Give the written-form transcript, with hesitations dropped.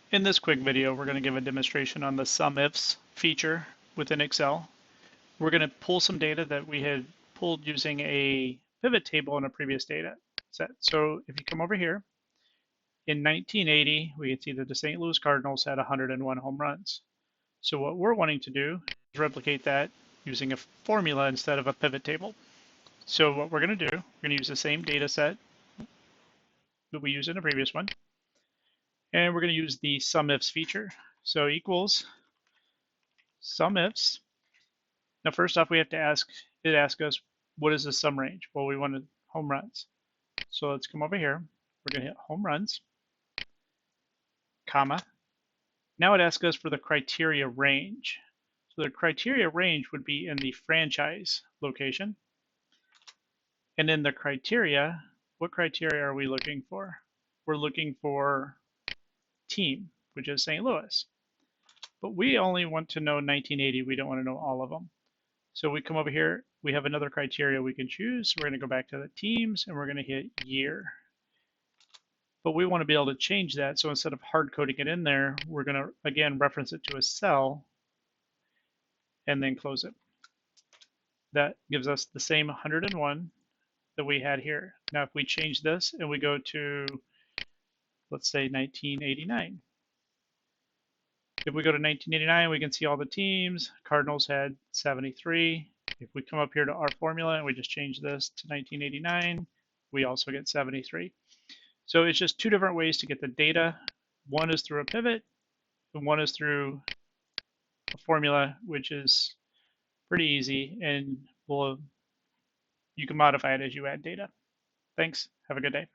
In this quick video, we're going to give a demonstration on the SumIFs feature within Excel. We're going to pull some data that we had pulled using a pivot table in a previous data set. So if you come over here, in 1980, we can see that the St. Louis Cardinals had 101 home runs. So what we're wanting to do is replicate that using a formula instead of a pivot table. So what we're going to do, we're going to use the same data set that we used in the previous one, and we're going to use the SumIFs feature. So equals SumIFs. Now, first off, we have to ask us, what is the sum range? Well, we wanted home runs. So let's come over here. We're going to hit home runs, comma. Now it asks us for the criteria range. So the criteria range would be in the franchise location. And in the criteria, what criteria are we looking for? We're looking for team, which is St. Louis. But we only want to know 1980. We don't want to know all of them. So we come over here, we have another criteria we can choose. We're going to go back to the teams and we're going to hit year. But we want to be able to change that. So instead of hard coding it in there, we're going to, again, reference it to a cell and then close it. That gives us the same 101 that we had here. Now, if we change this and we go to, let's say 1989. If we go to 1989, we can see all the teams. Cardinals had 73. If we come up here to our formula and we just change this to 1989, we also get 73. So it's just two different ways to get the data. One is through a pivot, and one is through a formula, which is pretty easy, and you can modify it as you add data. Thanks. Have a good day.